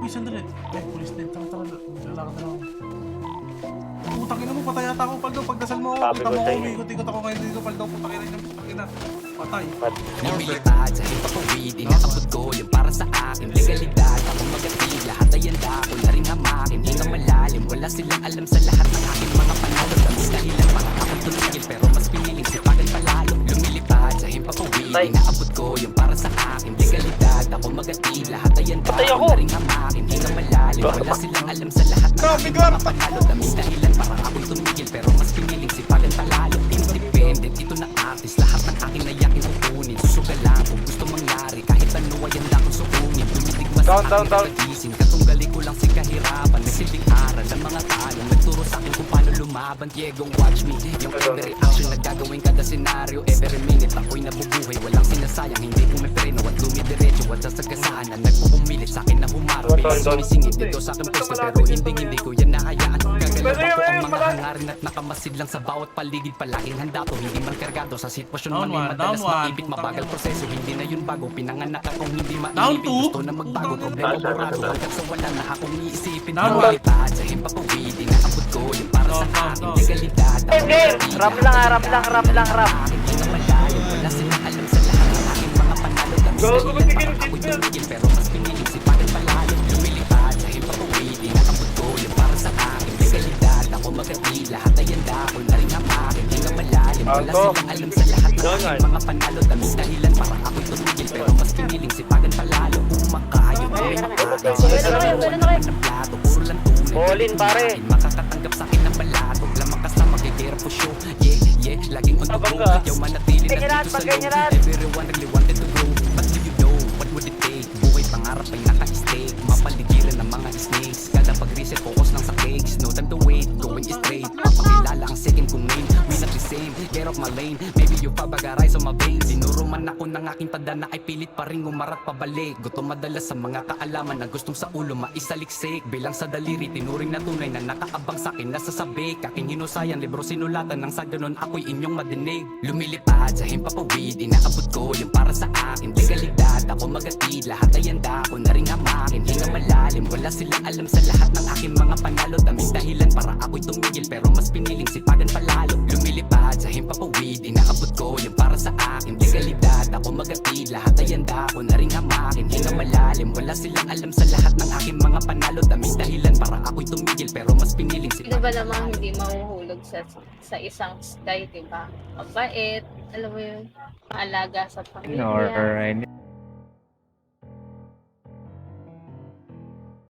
mission dali. Ay, police din. Tara. Lalakad na lang. Putang ina mo, patay ata ako, Paldo. Pagdasal mo ako, Sabi kita ko mo ako, sa'yo. umikot-ikot ako ngayon dito, Paldo. Putang ina niya, putang ina. Patay. Lumilipad sa himpapawid, inakabot ko yung para sa akin. Legalidad, ako magatid, lahat ay handa ko na rin hamakin. Hinga malalim, wala silang alam sa lahat ng aking mga panalo. Dami dahilan para akong tumigil, pero mas piniling sipagan palalo. Lumilipad sa himpapawid, inaabot ko yung para sa akin. Legalidad, ako magatid, lahat ay handa ko na rin hamakin. Hinga malalim, wala silang alam sa lahat ng aking mga panalo. Dami dahilan para akong tumigil, pero mas piniling sipagan palalo. Independent, ito na artist, lahat ng aking nayakin kukunin. Susugalan kung gusto mangyari, kahit ano ay handa kong sukunin. Tumitigmas sa aking kagising, katunggali ko lang si kahirapan. Nagsilbing aral ng mga talo, nagturo sa akin kung paano lumaban. Diego, watch me, yung every action na gagawin kada senaryo. Every minute ako'y nabubuhay, walang sinasayang. Hindi pumipreno at lumidiretso at sasagasaan na nagpupumilit sa akin na humarap. Bilang sumisingit dito sa akin pwesto, pero hindi ko yan nahayaan. Gagalaw ako ang mga hangarin at nakamasid lang sa bawat paligid. Palaging handa to, hindi man kargado sa sitwasyon man ay madalas maipit. Mabagal proseso, hindi na yun bago. Pinanganak akong hindi maipit, gusto na magbago. Problema burado, hanggang sa wala na akong iisipin. Lumilipad sa himpapawid, inaabot ko yung para sa akin. Legalidad, ako Rap lang. hindi na malalim, wala silang alam sa lahat ng aking mga panalo. Dami dahilan para ako'y tumigil, pero mas piniling sipagan palalo. Lumilipad sa himpapawid, inaabot ko yung para sa akin. Legalidad, ako magatid, lahat ay handa ko na rin hamakin. Hinga malalim, wala silang alam sa lahat ng aking mga panalo. Dami dahilan para ako'y tumigil, pero mas piniling sipagan palalo. Kumakayo, may makain, sinasabi ng plato, puro lang tunay. Bolin, pare. Makakatanggap sa akin ng balato, lamak ka magigera po show. Yeah, laging on the go. Yaw manatili na dito sa loob. Everyone really wanted to grow, but do you know what would it take? Buhay pangarap ay naka-stake, mapaligiran ng mga snakes. Kada pag-reset, focus lang sa cakes. No time to wait, going straight. Papakilala ang second kong name, we not the same. Get off my lane, maybe you pabagaray sa my veins. Dinuro man ako ng aking tanda na ay pilit pa rin umarat pabalik. Gutom madalas sa mga kaalaman na gustong sa ulo maisaliksik. Bilang sa daliri, tinuring na tunay na nakaabang sa akin nasa sabik. Aking hinusayan, libro sinulatan nang sa ganun ako'y inyong madinig. Lumilipad sa himpapawid, inaabot ko yung para sa akin. Legalidad, ako magatid, lahat ay handa ko na rin hamakin. Hinga malalim, wala silang alam sa lahat ng aking mga panalo. Daming dahilan para ako'y tumigil, pero mas piniling sipagan palalo. Lumilipad sa himpapawid, inaabot ko yung para sa akin. Legalidad, ako magatid, lahat ay handa ko na rin hamakin. Hinga malalim, wala silang alam sa lahat ng aking mga panalo. Daming dahilan para ako'y tumigil, pero mas piniling Di sipagan ba namang hindi mahuhulog sa isang sky, di ba? Mabait, alam mo yun, maalaga sa pamilya. Alright.